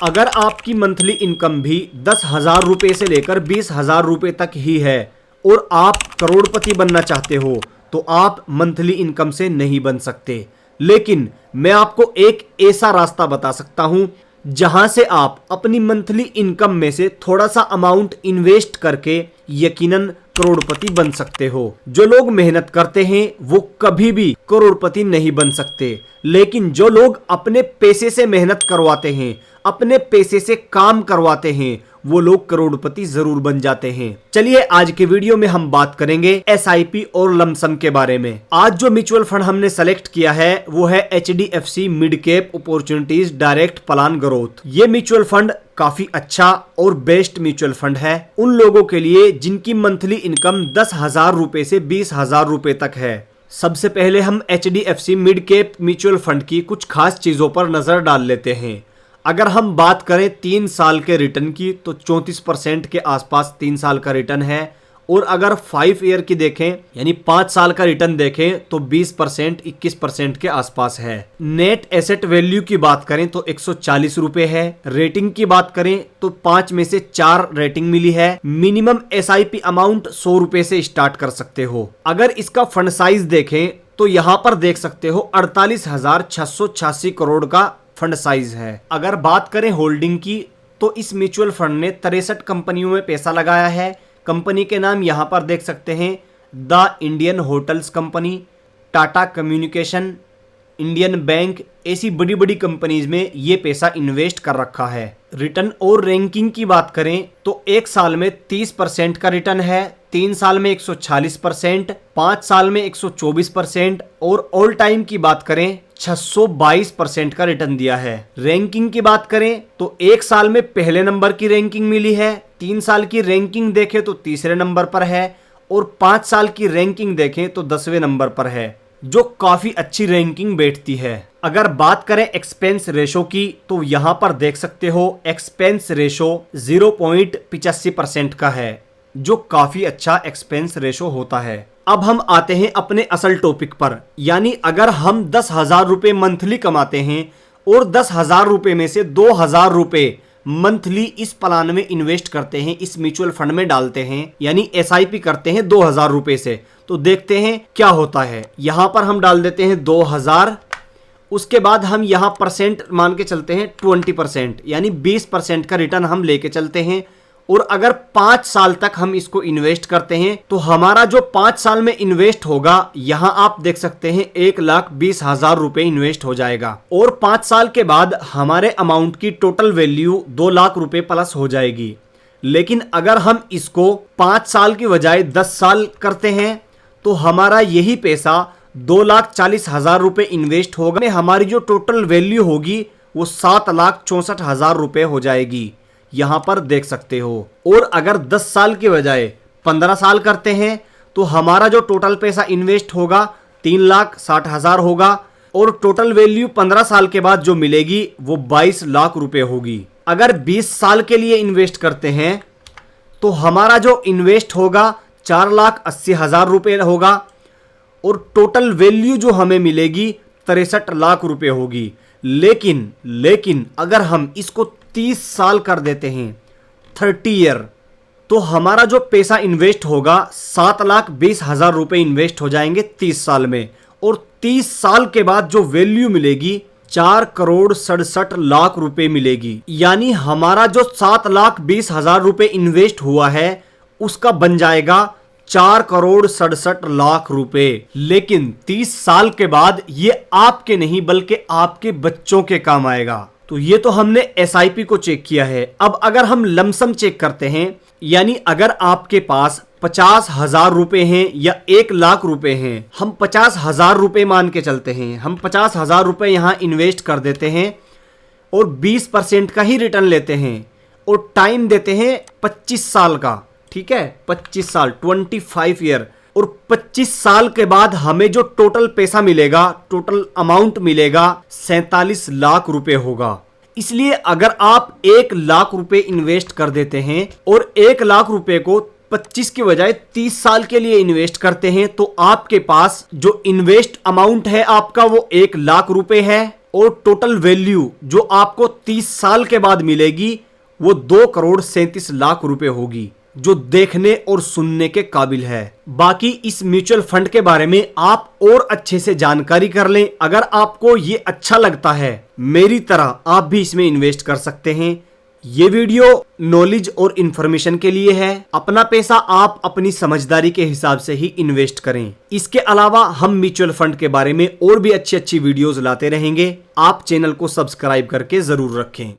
अगर आपकी monthly income भी 10,000 रुपए से लेकर 20,000 रुपए तक ही है और आप करोड़पति बनना चाहते हो तो आप मंथली इनकम से नहीं बन सकते। लेकिन मैं आपको एक ऐसा रास्ता बता सकता हूं जहां से आप अपनी मंथली इनकम में से थोड़ा सा अमाउंट इन्वेस्ट करके यकीनन करोड़पति बन सकते हो। जो लोग मेहनत करते हैं वो कभी भी करोड़पति नहीं बन सकते, लेकिन जो लोग अपने पैसे से मेहनत करवाते हैं, अपने पैसे से काम करवाते हैं, वो लोग करोड़पति जरूर बन जाते हैं। चलिए आज के वीडियो में हम बात करेंगे एसआईपी और लमसम के बारे में। आज जो म्यूचुअल फंड हमने सेलेक्ट किया है वो है HDFC mid cap opportunities direct plan growth. ये म्यूचुअल फंड काफी अच्छा और बेस्ट म्यूचुअल फंड है उन लोगों के लिए जिनकी मंथली इनकम 10,000 रुपए से 20,000 रुपए तक है। सबसे पहले हम HDFC mid cap mutual fund की कुछ खास चीजों पर नजर डाल लेते हैं। अगर हम बात करें 3 साल के रिटर्न की तो 34% के आसपास 3 साल का रिटर्न है, और अगर 5 ईयर की देखें यानी 5 साल का रिटर्न देखें तो 20% 21% के आसपास है। नेट एसेट वैल्यू की बात करें तो 140 रुपए है। रेटिंग की बात करें तो 5 में से 4 रेटिंग मिली है। मिनिमम एसआईपी अमाउंट 100 रुपए से स्टार्ट कर सकते हो। अगर इसका फंड साइज देखें तो यहां पर देख सकते हो 48,686 करोड़ का फंड साइज है। अगर बात करें होल्डिंग की तो इस म्यूचुअल फंड ने 63 कंपनियों में पैसा लगाया है। कंपनी के नाम यहां पर देख सकते हैं, the Indian hotels company, Tata communication, Indian bank, ऐसी बड़ी बड़ी कंपनीज में ये पैसा इन्वेस्ट कर रखा है। रिटर्न और रैंकिंग की बात करें तो 1 साल में 30% का रिटर्न है, 3 साल में 140%, 5 साल में 124% और ऑल टाइम की बात करें 622% का रिटर्न दिया है। रैंकिंग की बात करें तो 1 साल में पहले नंबर की रैंकिंग मिली है, 3 साल की रैंकिंग देखें तो तीसरे नंबर पर है, और 5 साल की रैंकिंग देखें तो 10वें नंबर पर है, जो काफी अच्छी रैंकिंग बैठती है। अगर बात करें एक्सपेंस रेशो की तो यहां पर देख सकते हो एक्सपेंस रेशो 0.85% का है, जो काफी अच्छा एक्सपेंस रेशो होता है। अब हम आते हैं अपने असल टॉपिक पर, यानी अगर हम 10,000 रुपए मंथली कमाते हैं और 10,000 रुपए में से 2,000 रुपए मंथली इस प्लान में इन्वेस्ट करते हैं, इस म्यूचुअल फंड में डालते हैं, यानी एसआईपी करते हैं 2,000 रुपए से, तो देखते हैं क्या होता है। यहां पर हम डाल देते हैं 2,000, उसके बाद हम यहां परसेंट मान के चलते हैं 20%, यानी 20% का रिटर्न हम लेके चलते हैं। और अगर 5 साल तक हम इसको इन्वेस्ट करते हैं तो हमारा जो 5 साल में इन्वेस्ट होगा, यहां आप देख सकते हैं 1,20,000 रुपए इन्वेस्ट हो जाएगा, और 5 साल के बाद हमारे अमाउंट की टोटल वैल्यू 2 लाख रुपए प्लस हो जाएगी। लेकिन अगर हम इसको 5 साल की बजाय 10 साल करते हैं तो हमारा यही पैसा 2,40,000 रुपए इन्वेस्ट होगा, हमारी जो टोटल वैल्यू होगी वो 7,64,000 रुपए हो जाएगी। यहां पर देख सकते हो। और अगर 10 साल के बजाय 15 साल करते हैं तो हमारा जो टोटल पैसा इन्वेस्ट होगा 3,60,000 होगा, और टोटल वैल्यू 15 साल के बाद जो मिलेगी वो 22 लाख रुपए होगी। अगर 20 साल के लिए इन्वेस्ट करते हैं तो हमारा जो इन्वेस्ट होगा 4,80,000 रुपए होगा, और टोटल वैल्यू जो हमें मिलेगी 63 लाख रुपए होगी। लेकिन अगर हम इसको 30 साल कर देते हैं, 30 ईयर, तो हमारा जो पैसा इन्वेस्ट होगा 7,20,000 रुपए इन्वेस्ट हो जाएंगे 30 साल में, और 30 साल के बाद जो वैल्यू मिलेगी 4,67,00,000 रुपए मिलेगी। यानी हमारा जो 7,20,000 रुपए इन्वेस्ट हुआ है उसका बन जाएगा 4,67,00,000 रुपए। लेकिन 30 साल के बाद ये आपके नहीं बल्कि आपके बच्चों के काम आएगा। तो ये तो हमने एसआईपी को चेक किया है। अब अगर हम लमसम चेक करते हैं, यानी अगर आपके पास 50,000 रुपए हैं या 1 लाख रुपए हैं, हम 50,000 रुपए मान के चलते हैं, हम 50,000 रुपए यहां इन्वेस्ट कर देते हैं और 20% का ही रिटर्न लेते हैं, और टाइम देते हैं 25 साल का, ठीक है, 25 साल 25 ईयर, और 25 साल के बाद हमें जो टोटल पैसा मिलेगा, टोटल अमाउंट मिलेगा 47 लाख रुपए होगा। इसलिए अगर आप 1 लाख रुपए इन्वेस्ट कर देते हैं और 1 लाख रुपए को 25 के बजाय 30 साल के लिए इन्वेस्ट करते हैं, तो आपके पास जो इन्वेस्ट अमाउंट है आपका वो 1 लाख रुपए है, और टोटल वैल्यू जो आपको 30 साल के बाद मिलेगी वो 2,37,00,000 रुपए होगी, जो देखने और सुनने के काबिल है। बाकी इस म्यूचुअल फंड के बारे में आप और अच्छे से जानकारी कर लें। अगर आपको ये अच्छा लगता है, मेरी तरह आप भी इसमें इन्वेस्ट कर सकते हैं। ये वीडियो नॉलेज और इंफॉर्मेशन के लिए है। अपना पैसा आप अपनी समझदारी के हिसाब से ही इन्वेस्ट करें। इसके अलावा हम म्यूचुअल फंड के बारे में और भी अच्छी अच्छी वीडियोस लाते रहेंगे। आप चैनल को सब्सक्राइब करके जरूर रखें।